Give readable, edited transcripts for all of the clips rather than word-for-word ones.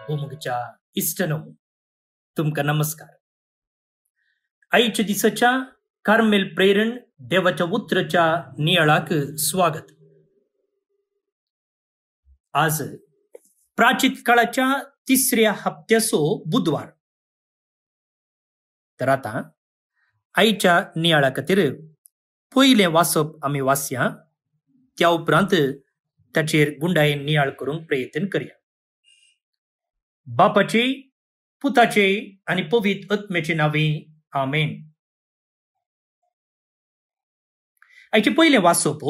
भूमुगच्या इष्टनो तुमका नमस्कार. आईच्या दिसाच्या कार्मेल प्रेरण देवाच्या उतराच्या नियाळाक स्वागत. आज प्राचीन काळाच्या तिसऱ्या हप्त्याचो बुधवार. तर आता आईच्या नियाळा खातीर पयलें वाचप आमी वाचया, त्या उपरांत ताचेर गुंडायेन नियाळ करूंक प्रयत्न करया. बापाचे, पुताचे आनी पवित्र आत्म्याचे नावे आमेन. आयचे पयलें वाचप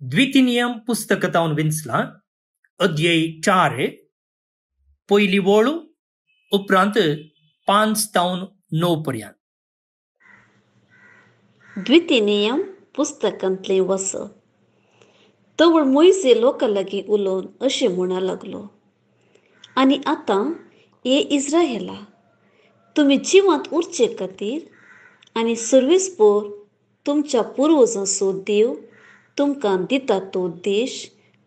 द्वितीनियम पुस्तकांत विंचला, अध्याय 4 पयली वळ उपरांत 5-9 पर्यंत. द्वितीनियम पुस्तकांतले वचप. तवळ मोइसे लोकां लागीं उलोवन अशें म्हणा लागलो, आनी आतां हे इस्रायेला, तुमी जिवंत उरचे खातीर आनी सर्वेस्पोर तुमच्या पुर्वजांचो देव तुमकां दिता तो देश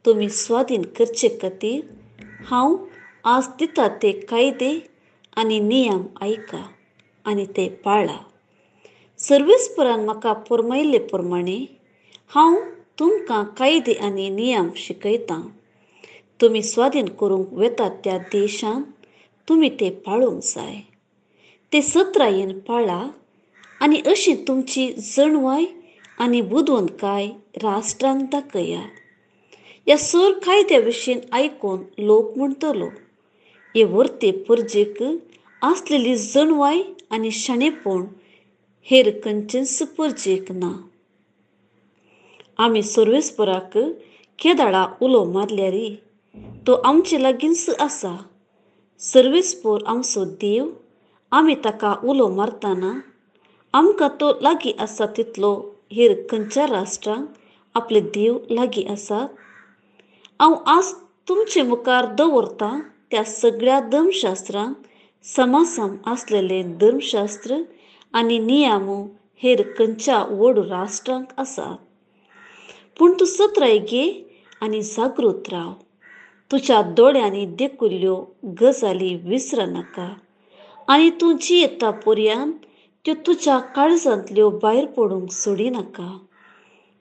तुमी स्वाधीन करचे खातीर हांव आज दिता ते कायदे आनी नियम आयका आनी ते पाळा. सर्वेस्परान म्हाका फर्मायिल्ले प्रमाणे हांव तुमकां कायदे आनी नियम शिकयतां. तुमी स्वाधीन करूंक वेतात त्या देशांत तुमी ते पाळूंक जाय. ते सत्रायेन पाळा आनी अशी तुमची जणवाय आनी बुदवंतकाय राष्ट्रांक दाखया. ह्या सर कायद्या विशीं आयकून लोक म्हणटलो, हे वर्ते परजेक आसलेली जणवाय आनी शाणेपण हेर खंयचेच परजेक ना. आमी सर्वेस्पराक केदाळा उलो मारल्यार तो आमचे लागींच आसा. सर्वेस्पोर आमचो देव, आमी ताका उलो मारतना आमकां तो लागीं आसा तितलो हेर खंयच्या राष्ट्रांक आपले देव लागीं आसात. हांव आज तुमचे मुखार दवरतां त्या सगळ्या धर्मशास्त्रांक समासम आसलेले धर्मशास्त्र आनी नियम हेर खंयच्या व्हड राष्ट्रांक आसात. पूण तूं सत्राय घे आनी जागृत राव. तुज्या दोळ्यांनी देखुल्ल्यो गजाली विसर नाका आनी तूं जियेता पर्यंत त्यो तुज्या काळजांतल्यो भायर पडूंक सोडी नाका.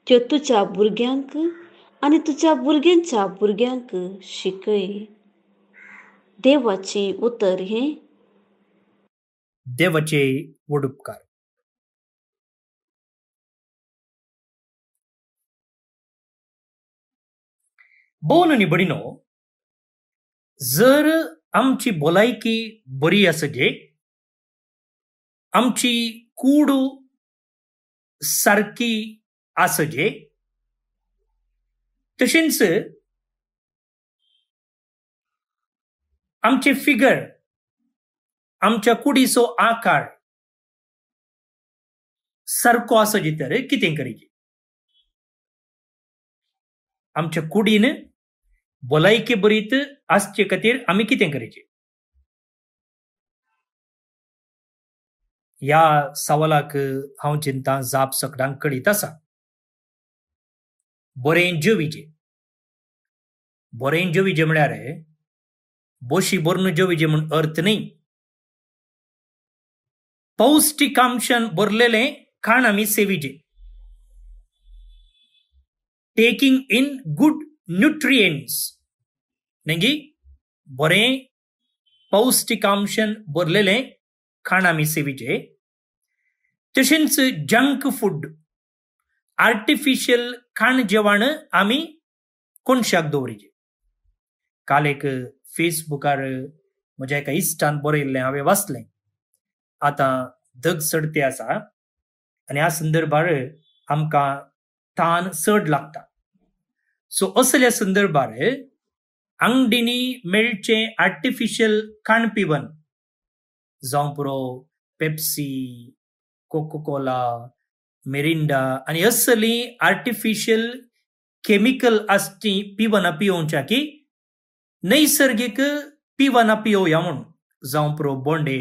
त्यो तुज्या भुरग्यांक आनी तुज्या भुरग्यांच्या भुरग्यांक शिकय. देवाची उतर हें. देवाचे व्हड उपकार. भोवन आनी भयणीनो, जर आमची भलायकी बरी आसजे, आमची कूड सारकी आसजे, तशेंच आमचे फिगर, आमच्या कुडीचो आकार सारको आसजे तर कितें करचें? आमच्या कुडीन भलायकी बरीत आसचे खातीर आमी कितें करचें? ह्या सवालाक हांव चिंता जाप सगळ्यांक कळीत आसा. बरें जेविचें. बरें जेविचें म्हळ्यार बशी भरून जेविचें म्हूण अर्थ न्ही. पौश्टिकांशान भरलेलें खाण आमी सेविचें. टेकिंग इन गुड न्यूट्रिएंट्स म्हणजे बरें पौश्टिकांशान भरलेलें खाण आमी सेविचें. तशेंच जंक फूड, आर्टिफिशियल खाण जेवण आमी कोणशाक दवरिचें. काल एक फेसबुकार म्हज्या एका इश्टान बरयल्लें हांवें वाचलें. आतां धग चडते आसा आनी ह्या संदर्भार आमकां तान चड लागता. सो असल्या संदर्भार अंगडीनी मेळचें आर्टिफिशियल खाण पिवन जावं पुरो पेप्सी, कोकोकोला, मिरिंडा आनी असलीं आर्टिफिशियल केमिकल आसची पिवना पियोवच्या की नैसर्गिक पिवना पियोवया म्हूण. जावं पुरो बोंडे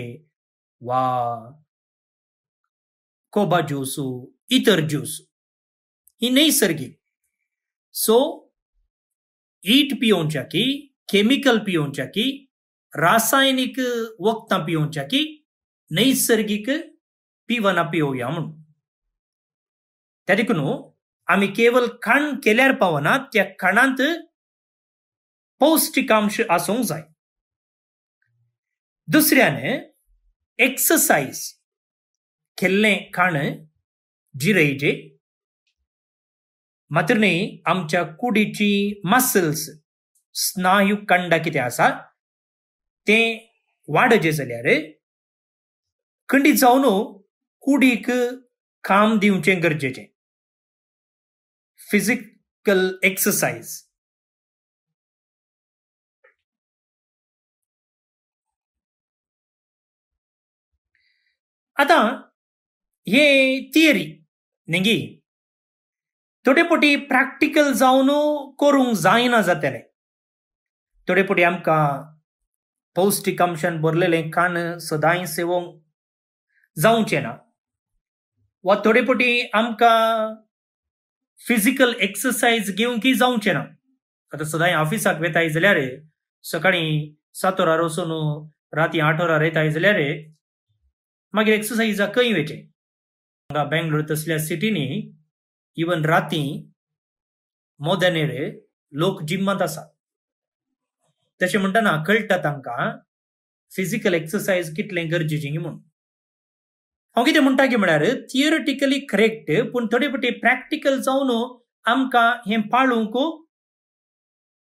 वा कोबा ज्यूस, इतर ज्यूस ही नैसर्गिक. सो ईट पियोवच्या की केमिकल पियोवच्या की रासायनिक वखदां पिवोवच्या की नैसर्गिक पिवनां पिवोवया म्हणून. त्या देखून आम्ही केवळ खाण केल्यार पावना, त्या खाणांत पौष्टिकांश आसूंक जाय. दुसऱ्यान एक्सरसाइज केल्लें खाण जिरयचे, मात्र न्ही आमच्या कुडीची मसल्स स्नायू कंडा कितें आसा ते वाडजे जाल्यार खंडीत जावन कुडीक काम दिवचें गरजेचें. Physical exercise. आता हे थियरी न्ही, थोडे पटी प्रॅक्टिकल जावन करूंक जायना जातलें. थोडे पटी आमकां पौष्टिकांशान भरलेलें खाण सदांय सेवोंक जावचें ना, वा थोडे पटी आमकां फिजिकल एक्सरसाइज घेवंकय जावचें ना. आतां सदांय ऑफिसाक वेताय जाल्यार सकाळीं 7 वरांर वचून राती 8 वरांर येताय जाल्यार मागीर एक्सरसाइजाक खंय वेचें. हांगा बेंगलोर तसल्या सिटींनी इवन राती मोदेनेर लोक जिम्मात आसा. तशें म्हणटना कळटा तांकां फिजिकल एक्सरसाइज कितलें गरजेचें म्हणून. हांव कितें म्हणटा की म्हळ्यार थियोरिटिकली करेक्ट, पूण थोडे पटी प्रॅक्टिकल जावन आमकां हें पाळूंक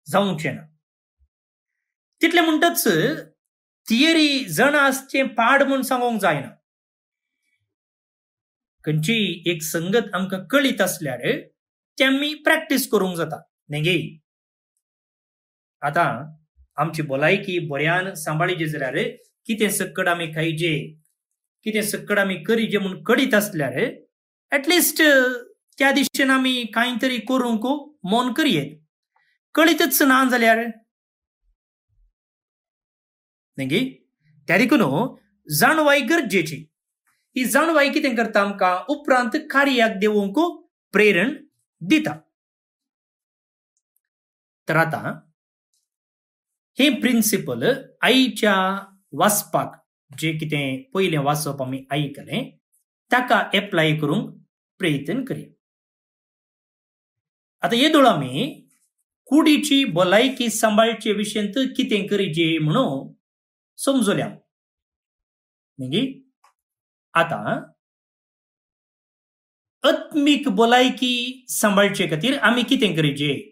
जावचें ना. तितलें म्हणटच थियरी जण आसचें पाड म्हूण सांगूंक जायना. खंयची एक संगत आमकां कळीत आसल्यार ती आमी प्रॅक्टीस करूंक जाता न्ही. आतां आमची भलायकी बऱ्यान सांबाळची जाल्यार कितें सक्कड आमी खायचे, कितें सक्कड आमी करीचे म्हूण कळीत आसल्यार एटलिस्ट त्या दिशेन आमी कांय तरी करूंक मोन करयेत. कळीतच ना जाल्यार न्ही. त्या देखून जाणवाय गरजेची. ही जाणवाय कितें करता आमकां उपरांत कार्याक देवूंक प्रेरण दिता. तर आतां हे प्रिन्सिपल आईच्या वाचपाक जे कितें पयलें वाचप आमी आयकलें ताका एप्लाय करूंक प्रयत्न करया. आतां येदोळ आमी कुडीची भलायकी सांबाळचे विशयंत कितें करचें म्हणून समजोल्या न्ही. आतां आत्मीक भलायकी सांबाळचे खातीर आमी कितें करचें.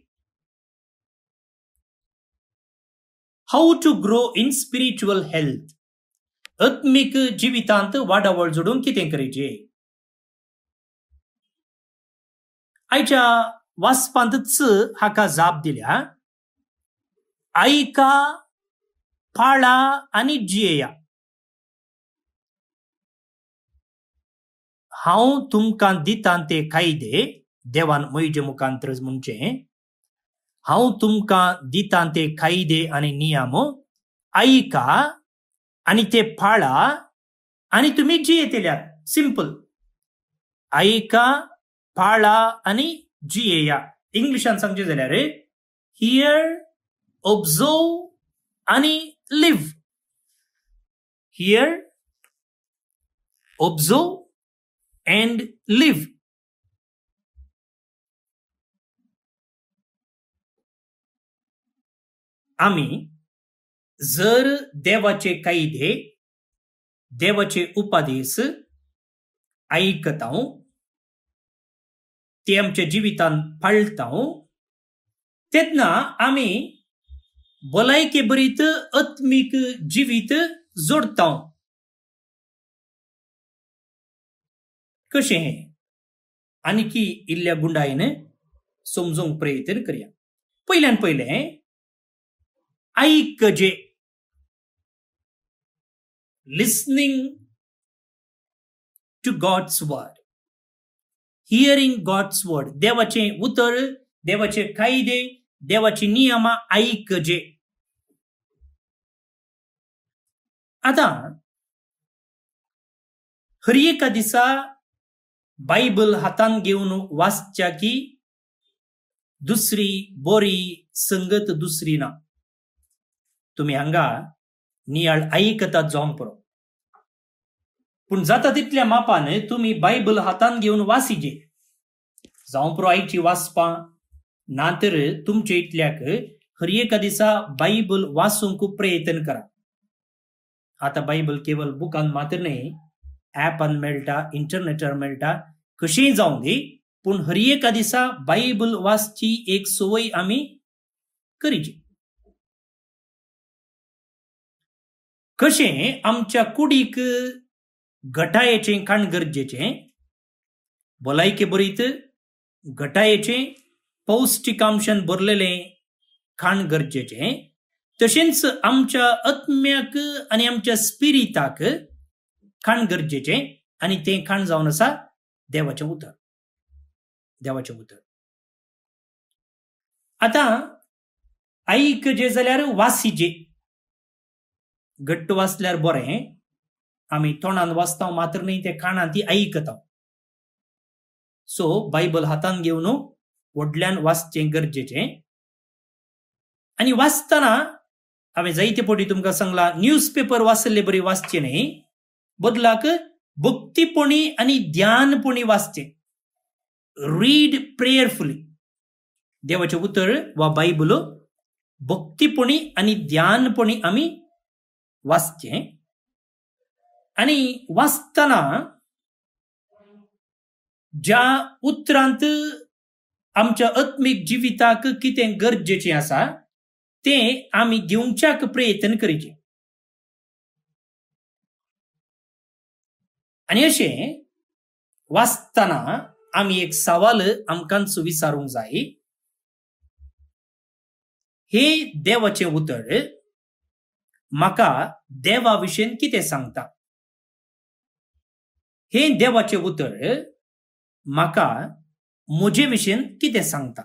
How to grow in spiritual health. आत्मीक जिवितांत वाडावळ जोडूंक कितें करचें. आयच्या वाचपांतच हाका जाप दिल्या. आयका, पाळा आनी जियेया. हांव तुमकां दितां ते कायदे, देवान मोइजे मुखांतर म्हणचें, हांव तुमकां दितां ते कायदे आनी नियम आयका आनी ते पाळा आनी तुमी जियेतल्यात. सिंपल. आयका, पाळा आनी जियेया. इंग्लिशान सांगचें जाल्यार हियर, ऑब्झर्व आनी live. Here, observe and live. आमी जर देवाचे कायदे, देवाचे उपदेश आयकतां, ते आमच्या जिवितान पाळतां, तेन्ना आमी भलायके बरीत आत्मीक जिवीत जोडतां. कशें हें आनीकी इल्ल्या गुंडायन समजूंक प्रयत्न करया. पयल्यान पयलें आयकजे. Listening to God's word. Hearing God's word. देवाचें उतर, देवाचे कायदे, देवाची नियमां आयकजे. आतां हर एका दिसा बायबल हातान घेवन वाचच्या की दुसरी बरी संगत दुसरी ना. तुम्ही हांगा नियाळ ऐकतात जावन पुरो. पूण जाता तितल्या मापान तुम्ही बायबल हातान घेवन वासिजे जावं पुरो आयची वाचपा नातर तुमचे इतल्याक हर एका दिसा बायबल वाचूंक प्रयत्न करा. आता बायबल केवळ बुकान मात्र नाही, ऍपान मेळटा, इंटरनेटार मेळटा, कशेंय जावं दी, पूण हर एका दिसा बायबल वाचची एक सवय आमी करीची. कशें आमच्या कुडीक घटायेचें खाण गरजेचें, भलायके बरीत घटायेचें पौष्टिकांशान भरलेलें खाण गरजेचें, तशेंच आमच्या आत्म्याक आनी आमच्या स्पिरिताक खाण गरजेचें, आनी तें खाण जावन आसा देवाचें उतर. देवाचें उतर. आतां आयकजे जाल्यार वासिजे. घट्ट वाचल्यार बरें, आमी तोंडान वाचता मात्र न्ही, तें खाणां ती आयकता. सो बायबल हातान घेवन व्हडल्यान वाचचें गरजेचें. आनी वाचतना हांवें जायते फावटी तुमकां सांगला, न्यूजपेपर वाचले बरी वाचचे न्ही, बदलाक भक्तीपणी आनी ध्यानपणी वाचचें. रीड प्रेयरफुली. देवाचें उतर वा बायबल भक्तीपणी आनी ध्यानपणी आमी वाचचें. आनी वाचतना ज्या उतरांत आमच्या आत्मीक जिविताक कितें गरजेचें आसा तें आमी घेवच्याक प्रयत्न करीचे. आनी अशें वाचतना आमी एक सवाल आमकांच विचारूंक जाय. हे देवाचें उतर म्हाका देवा विशयी कितें सांगता? हे देवाचें उतर म्हाका म्हजे विशयी कितें सांगता?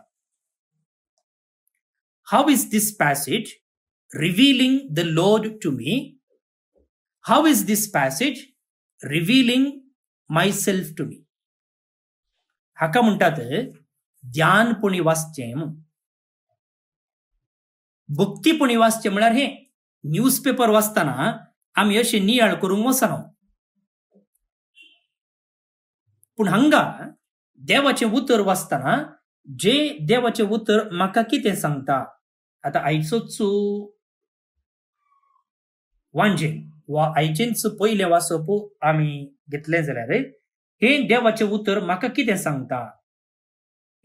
How is this passage revealing the Lord to me? How is this passage revealing myself to me? हाका म्हणटात ध्यानपणी वाचचें म्हूण. भक्तीपणी वाचचें म्हळ्यार हे न्यूजपेपर वाचतना आमी अशें नियाळ करूंक वचना. पूण हांगा देवाचें उतर वाचतना जे देवाचें उतर म्हाका कितें सांगता. आतां आयचोच वांजें वा आयचेंच पयलें वाचप आमी घेतलें जाल्यार हे देवाचें उतर म्हाका कितें सांगता.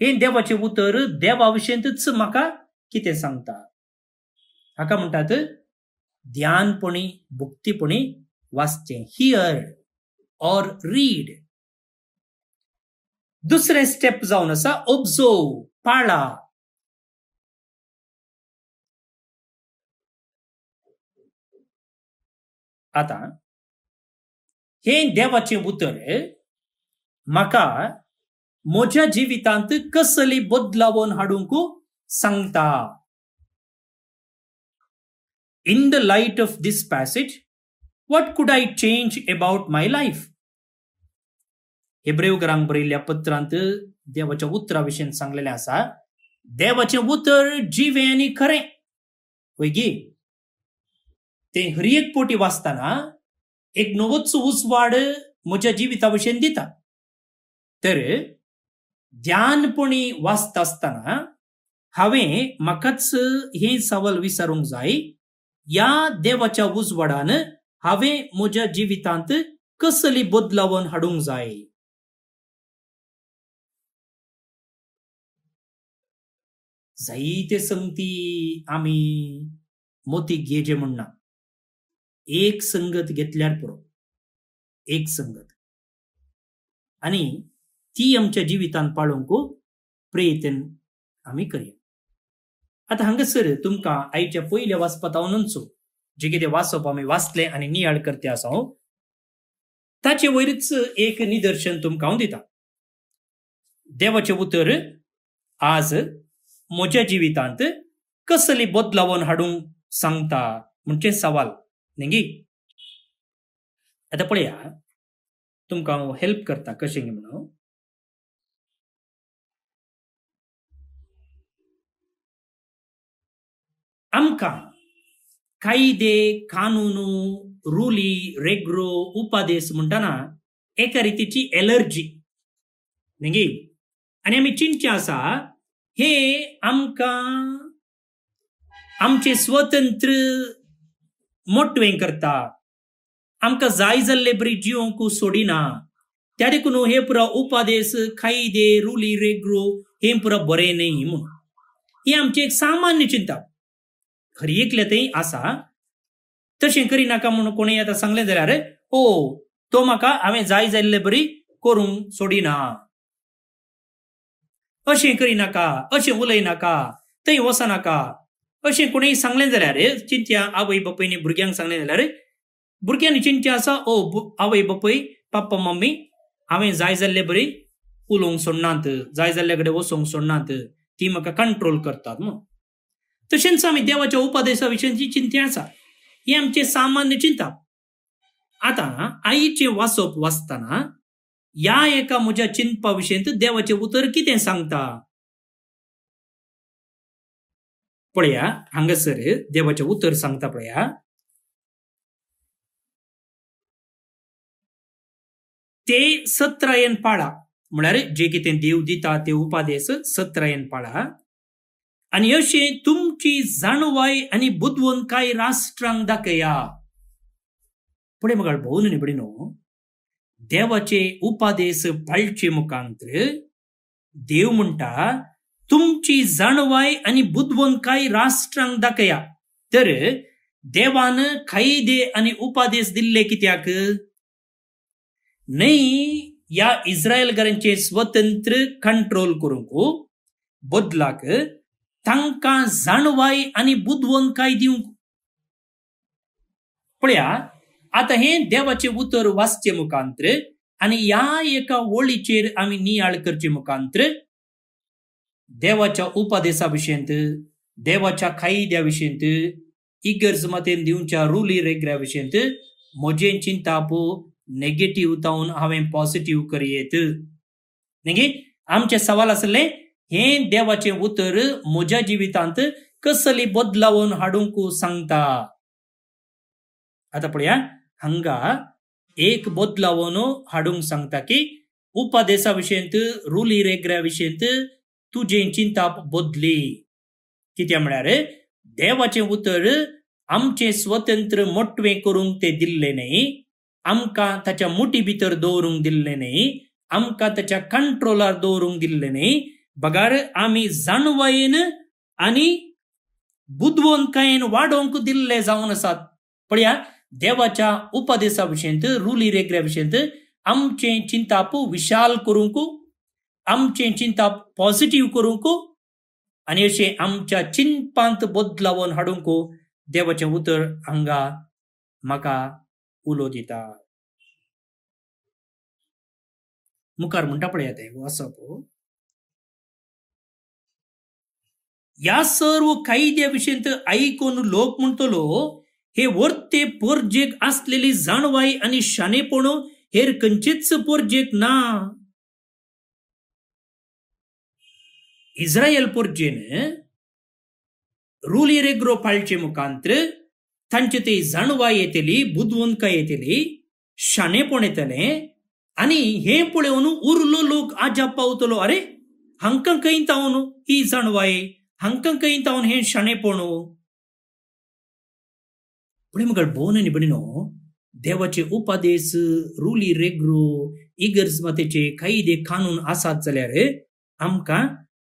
हे देवाचें उतर देवा विशयींच म्हाका कितें सांगता. हाका म्हणटात ध्यानपणी भक्तीपणी वाचचें. Hear or read. दुसरें स्टेप जावन आसा ऑब्जर्व, पाळा. आता हे देवाचें उतर म्हाका म्हज्या जिवितांत कसली बदलावण हाडूंक सांगता. In the light of this passage, what could I change about my life? हेब्रेवकारांक बरयल्ल्या पत्रांत देवाच्या उतरा विशयी सांगलेलें आसा. देवाचें उतर जिवें आनी खरें. वैगी तें हर एक पोटी वाचतना एक नवोच उजवाड म्हज्या जिविता विशयी दिता. तर ध्यानपणी वाचता आसतना हांवें म्हाकाच हे सवाल विचारूंक जाय. या देवाच्या उजवाडान हांवें म्हज्या जिवितांत कसली बदलावण हाडूंक जाय. जायते संगती आमी मोतीक घेजे म्हणना. एक संगत घेतल्यार पुरो. एक संगत. आनी ती आमच्या जिवितांत पाळूंक प्रयत्न आमी करया. आता हांगासर तुमकां आयच्या पयल्या वाचपातावनूच जे कितें वाचप आमी वाचलें आनी नियाळ करते आसा ताचे वयरच एक निदर्शन तुमकां हांव दिता. देवाचें उतर आज म्हज्या जिवितांत कसली बदलावण हाडूंक सांगता म्हणजे सवाल न्ही. आता पळया तुमकां हांव हेल्प करता कशें म्हणून. आमकां कायदे कानून रुली रेग्रो उपादेश म्हणटाना एका रितीची एलर्जी न्ही आनी आमी चिंतचे आसा हे आमकां आमचे स्वतंत्र मोटवें करता आमकां जाय जाल्ले बरी जिवंक सोडिना त्या देखून हे पुरा उपादेश कायदे रुली रेग्रो हे पुरा बरें न्ही म्हूण ही आमची एक सामान्य चिंता खरी एकल्यातय आसा तशें करिनाका म्हणून कोणें आतां सांगलें जाल्यार ओ तो म्हाका हांवें जाय जाल्ले बरी करूंक सोडिना अशें करिनाका अशें उलयनाका थंय वचनाका अशें कोणेंय सांगलें जाल्यार चिंत्या आवय बापूयनी भुरग्यांक सांगलें जाल्यार भुरग्यांनी चिंत्चे आसा ओ आवय बापूय पाप्पा मम्मी हांवें जाय जाल्ले बरी उलोवंक सोडनात जाय जाल्ले कडेन वचोंक सोडनात ती म्हाका कंट्रोल करतात न्हू तशेंच आमी देवाच्या उपदेशा विशयीची चिंते आसा ही आमची सामान्य चिंता आतां आईचें वाचप वाचतना ह्या एका म्हज्या चिंतपा विशयींत देवाचें उतर कितें सांगता पळया हांगासर देवाचें उतर सांगता पळया ते सत्रायन पाळा म्हळ्यार जे कितें देव दिता ते उपादेश सत्रायन पाळा आनी अशें तुमची जाणवाय आनी बुदवंतकाय राष्ट्रांक दाखया पुढे मग भोवन न्ही बडीनो देवाचे उपादेश पाळचे मुखांतर देव म्हणटा तुमची जाणवाय आनी बुदवंतकाय राष्ट्रांक दाखया तर देवान कायदे आनी उपादेश दिल्ले कित्याक न्ही या इस्रायलकारांचे स्वतंत्र कंट्रोल करूंक बदलाक तांकां जाणवाय आनी बुदवंतकाय दिवंक पळया आता हे देवाचे उतर वाचचे मुखांतर आनी ह्या एका वळीचेर आमी नियाळ करचे मुखांतर देवाच्या उपादेशा विशयींत देवाच्या कायद्या विशयींत इगर्ज मतेन दिवच्या रुली रेग्र्या विशयींत म्हजें चिंता नेगेटिव्ह तावन हांवें पॉझिटिव्ह करयेत न्ही आमचे सवाल आसले हे देवाचे उतर म्हज्या जिवितांत कसली बदलावन हाडूंक सांगता आता पळया हांगा एक बदलावन हाडूंक सांगता की उपादेशा विशयींत रुली रेग्र्या विशयींत तुजें चिंता बदली कित्याक म्हळ्यार देवाचें उतर आमचें स्वतंत्र मोटवें करूंक ते दिल्ले न्ही आमकां ताच्या मुठी भितर दवरूंक दिल्ले न्ही आमकां ताच्या कंट्रोलार दवरूंक दिल्ले न्ही बगार आमी जाणवायेन आनी बुदवंतकायेन वाडोवंक दिल्ले जावन आसात पळया देवाच्या उपदेशा विशयींत रुली रेग्र्या विशयींत आमचें चिंताप विशाल करूंक आमचें चिंताप पॉझिटिव्ह करूंक आनी अशें आमच्या चिंतपांत बदलावन हाडूंक देवाचें उतर हांगा म्हाका उलो दिता मुखार म्हणटा पळया ते वाचप ह्या सर्व कायद्या विशयींत आयकून लोक म्हणटलो हे वर्ते पोरजेक आसलेली जाणवाय आनी शाणेपण हेर खंयचेच पोरजेक ना इस्रायल पोरजेन रुली रेग्रो पाळचे मुखांतर तांचे ते जाणवाय येतली बुदवंतकाय येतली शाणेपण येतलें आनी हे पळोवन उरलो लोक आजाप पावतलो अरे हांकां खंय तावन ही जाणवाय हांकां खंय तावन हे शाणेपण पुढे मग भोवन न्ही बडीनो देवाचे उपादेश रुली रेग्रो इगर्ज मतेचे कायदे कानून आसात जाल्यार आमकां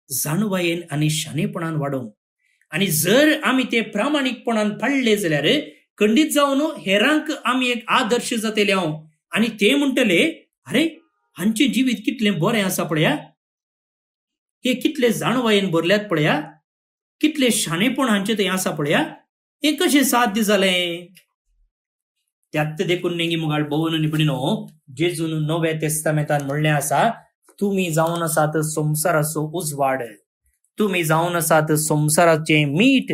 जाणवायेन आनी शाणेपणान वाडोवंक आनी जर आमी ते प्रामाणीकपणान पाळले जाल्यार खंडीत जावन हेरांक आमी एक आदर्श जातले हांव आनी ते म्हणटले अरे हांचे जिवीत कितलें बरें आसा पळया हे कितले जाणवायेन भरल्यात पळया कितले शाणेपण हांचे थंय आसा पळया हे कशें साध्य जालें त्यात देखून नेगी मुगाळ भोवन न्ही बडीनो जेजून नव्या तेस्तामेंतान म्हणलें आसा तुमी जावन आसात संवसाराचो उजवाड तुमी जावन आसात संवसाराचें मीठ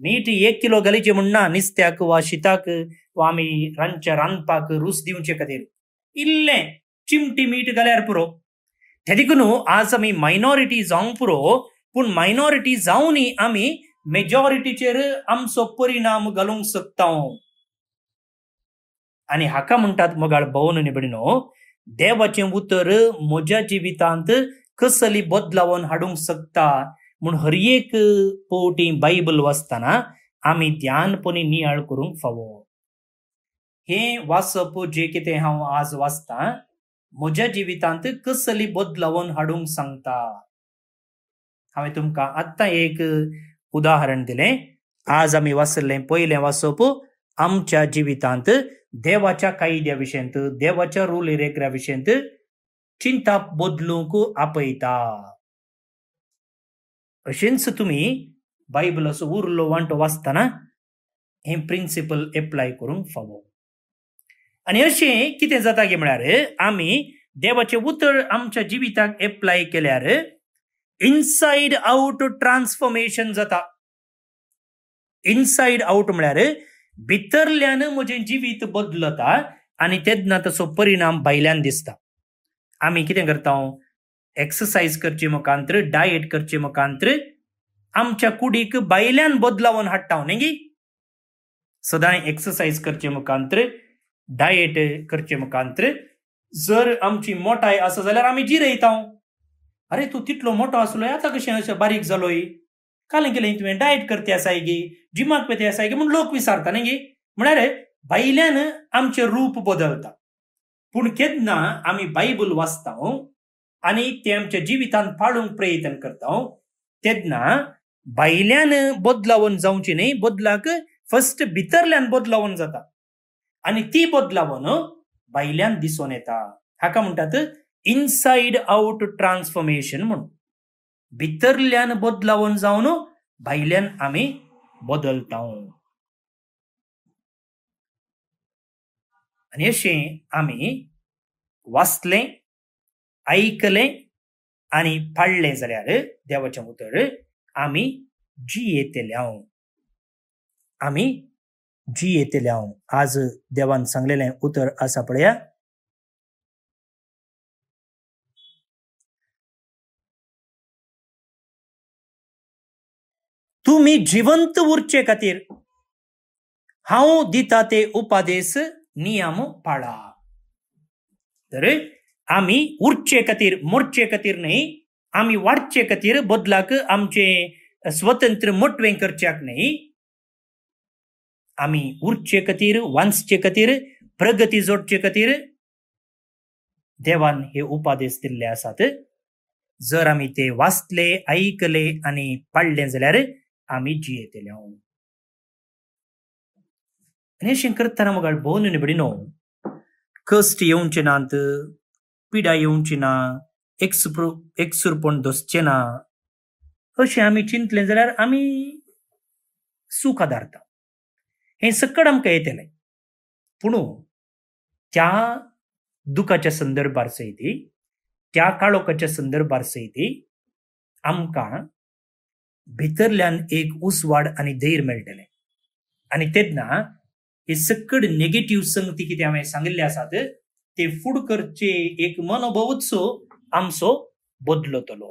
मीठ 1 किलो घालीचें म्हणना नुस्त्याक वा शिताक वा आमी रांदपाक रूच दिवचे खातीर इल्लें चिमटी मीठ घाल्यार पुरो त्या देखून आज आमी मायनॉरिटी जावंक पुरो पूण मायनॉरिटी जावनय आमी मेजॉरिटीचेर आमचो परिणाम घालूंक शकता. आणि हाका म्हणटात मोगाळ भोवन आनी भयणीनो, देवाचें उतर म्हज्या जिवितांत कसली बदलावन हाडूंक शकता म्हूण हर एक पावटी बायबल वाचतना आमी ध्यानपणी नियाळ करूंक फावो. हे वाचप जे कितें हांव आज वाचतां म्हज्या जिवितांत कसली बदलावन हाडूंक सांगता. हांवें तुमकां आत्तां एक उदाहरण दिलें. आज आमी वाचलें पयलें वाचप आमच्या जिवितांत देवाच्या कायद्या विशयंत, देवाच्या रूल रेखा विशयंत चिंता बदलूंक आपयता. अशेंच तुमी बायबल असो उरलो वांटो वाचतना हे प्रिंसिपल एप्लाय करूंक फावो. आनी अशें कितें जाता गे म्हळ्यार आमी देवाचें उतर आमच्या जिविताक एप्लाय केल्यार इनसायड आउट ट्रान्सफॉर्मेशन जाता. इनसायड आउट म्हळ्यार भितरल्यान म्हजें जिवीत बदलता आनी तेन्ना ताचो परिणाम भायल्यान दिसता. आमी कितें करता, एक्सरसायज करचे मुखांतर, डायट करचे मुखांतर आमच्या कुडीक भायल्यान बदलावन हाडटा न्ही गी. सदां एक्सरसायज करचे मुखांतर, डायट करचे मुखांतर जर आमची मोठाय आसा जाल्यार आमी जिरयता. अरे तूं तितलो मोठो आसलोय, आतां कशें अशें बारीक जालोय, कालें केलें तुवें, डायट करते आसाय गी, जिमाक वेते आसाय गी म्हूण लोक विचारता न्ही गी. म्हळ्यार भायल्यान आमचें रूप बदलता. पूण केन्ना आमी बायबल वाचता आनी ते आमच्या जिवितांत पाळूंक प्रयत्न करता तेन्ना भायल्यान बदलावन जावची न्ही, बदलाक फस्ट भितरल्यान बदलावन जाता आनी ती बदलावन भायल्यान दिसून येता. हाका म्हणटात इनसायड आउट ट्रान्सफॉर्मेशन म्हणून. भितरल्यान बदलावन जावन भायल्यान आमी बदलता. आनी अशें आमी वाचलें, आयकलें आनी पाळलें जाल्यार देवाचें उतर आमी जियेतल्या. आमी जियेतल्या. आज देवान सांगलेलें उतर आसा पळया. तुमी जिवंत उरचे खातीर हांव दिता ते उपादेश नियम पाळा. तर आमी उरचे खातीर, मरचे खातीर न्ही, आमी वाडचे खातीर, बदलाक आमचे स्वतंत्र मोटवें करच्याक न्ही, आमी उरचे खातीर, वांचचे खातीर, प्रगती जोडचे खातीर देवान हे उपादेश दिल्ले आसात. जर आमी ते वाचले, आयकले आनी पाळले जाल्यार आमी जियेतल्या. आनी अशें करतना मोगाळ भोवन आनी भयणीनो, कश्ट येवचे नात, पिडा येवची ना, एकसुरपण दसचें ना, अशें आमी चिंतलें जाल्यार आमी सूख आदारता. हें सकड आमकां येतलें. पूण त्या दुखाच्या संदर्भार सयती, त्या काळोखाच्या संदर्भार सयती आमकां भितरल्यान एक उसवाड आनी धैर्य मेळटलें. आनी तेन्ना हे सकड नेगेटिव्ह संगती कितें हांवें सांगिल्ले आसात ते फूड करचे एक मनोभावच आमचो बदलतलो.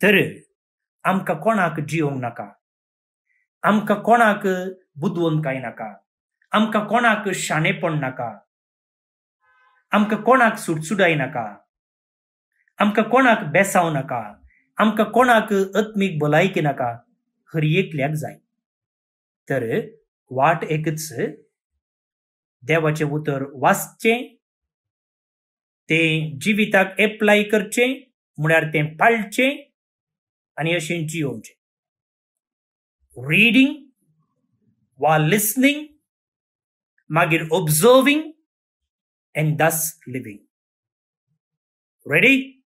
तर आमकां कोणाक जियोंक नाका, आमकां कोणाक बुदवंतकाय नाका, आमकां कोणाक शाणेपण नाका, आमकां कोणाक सुटसुटाय नाका, आमकां कोणाक बेसाव नाका, आमकां कोणाक आत्मीक भलायकी नाका, हर एकल्याक जाय. तर वाट एकच, देवाचें उतर वाचचें, तें जिविताक एप्लाय करचें, म्हळ्यार तें पाळचें आनी अशें जियोवचें. रिडींग वा लिसनींग, मागीर ऑब्जर्विंग एंड दस लिव्हिंग. रेडी?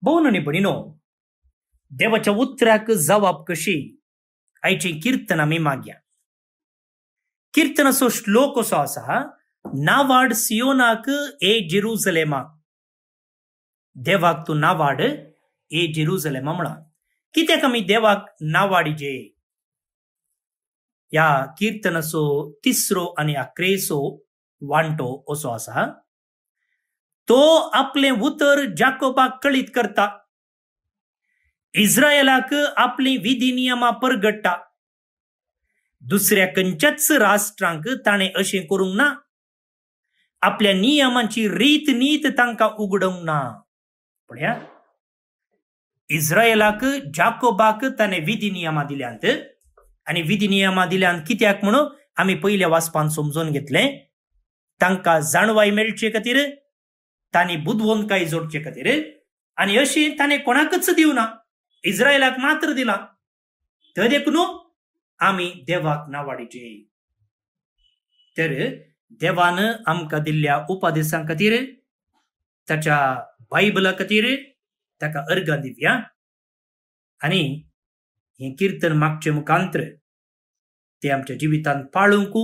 भोवन आनी भयणीनो, देवाच्या उतराक जबाब कशी आयचें कीर्तन आमी मागया. कीर्तनाचो श्लोक असो आसा, नावाड सियोनाक ए जेरुसलेमा. देवाक तूं नावाड ए जेरुसलेमा म्हणा. कित्याक आमी देवाक नावाडिजे. ह्या कीर्तनाचो 3रो आनी 11सो वांटो असो आसा. तो आपले उतर जाकोबाक कळीत करता. इस्रायलाक आपली विधी नियमां परगट्टा. दुसऱ्या खंयच्याच राष्ट्रांक ताणें अशें करूंक ना. आपल्या नियमांची रीत नीत तांकां उगडूंक ना. पळया, इस्रायलाक जाकोबाक ताणें विधी नियमां दिल्यांत. आनी विधी नियमां दिल्यांत कित्याक म्हणून आमी पयल्या वाचपान समजून घेतलें. तांकां जाणवाय मेळचे खातीर, तांणी बुदवंतकाय जोडचे खातीर. आनी अशी ताणें कोणाकच दिवना, इस्रायलाक मात्र दिला. थंय देखून आमी देवाक नावाडिचे. तर देवान आमकां दिल्ल्या उपदेशां खातीर, ताच्या बायबला खातीर ताका अर्गां दिवया. आनी हे कीर्तन मागचे मुखांतर ते आमच्या जिवितांत पाळूंक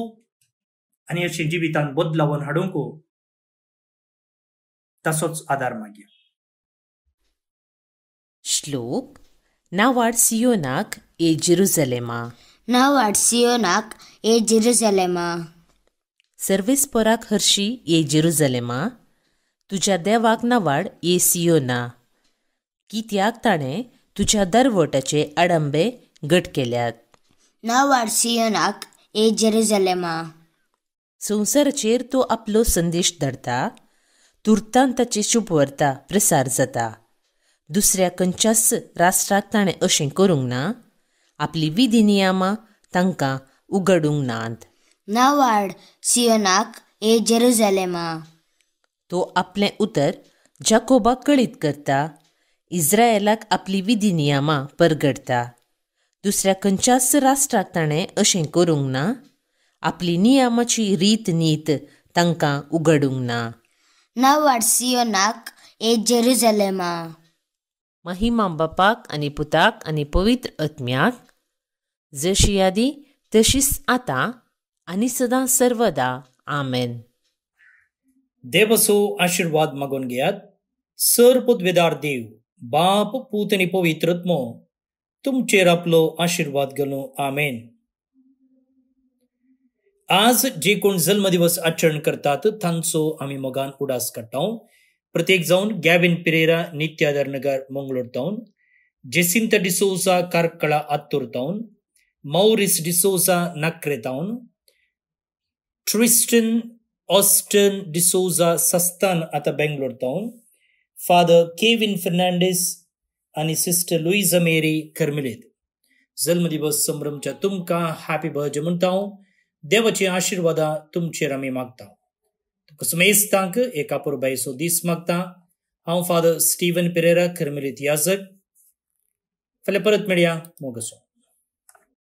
आनी अशें जिवितांत बदलावन हाडूंक तसोच आदार मागया. श्लोक. नावाड सियोनाक ए जेरुसलेमा. नावाड सियोनाक ए जेरुसलेमा. सर्वेस्पराक हरशी ए जेरुसलेमा. तुज्या देवाक नावाड ए सियोना. कित्याक ताणें तुज्या दरवटाचे आडंबे घट केल्यात. नावाड सियोनाक ए जेरुसलेमा. संवसाराचेर तो आपलो संदेश धाडटा. तुर्तान ताची शुभवार्ता प्रसार जाता. दुसऱ्या खंयच्याच राष्ट्राक ताणें अशें करूंक ना. आपली विधी नियमां तांकां उगडूंक नात. नावाड सियोनाक ए जेरुसलेमा. तो आपलें उतर जाकोबाक कळीत करता. इस्रायलाक आपली विधी नियमां परगडता. दुसऱ्या खंयच्याच राष्ट्राक ताणें अशें करूंक ना. आपली नियमाची रीत नीत तांकां उगडूंक ना. नावाड सियोनाक ए जेरुसलेमा. महिमा बापाक आनी पुताक आनी पवित्र आत्म्याक, जशी आदी तशीच आतां आनी सदां सर्वदा. आमेन. देवाचो आशीर्वाद मागून घेयात. सर्वपदवेदार देव, बाप, पूत आनी पवित्र आत्मो तुमचेर आपलो आशीर्वाद घालूं. आमेन. आज जे कोण जल्म दिवस आचरण करतात तांचो आमी मोगान उडास काडटा. प्रत्येक जावन गॅविन पेरेरा, नित्यादर नगर, मंगळूर टावन. जेसिंता डिसोजा, कारकळा, आत्तूर टावन. मौरिस डिसोजा, नक्रे टावन. ट्रिस्टन ऑस्टन डिसोजा, सस्तान, आता बेंगलोर टावन. फादर केविन फर्नांडीस आनी सिस्टर लुईजा मेरी कर्मिलेत. जल्म दिवस संभ्रमच्या तुमकां हॅपी बर्थडे म्हणटा. देवाची आशीर्वादा तुमचेर आमी मागता. तुका सुमेस्तांक एका पुरबायचो दीस मागता. हांव फादर स्टीवन पेरेरा, कर्मिलीत याजक. फाल्यां परत मेळया. मोग आसूं.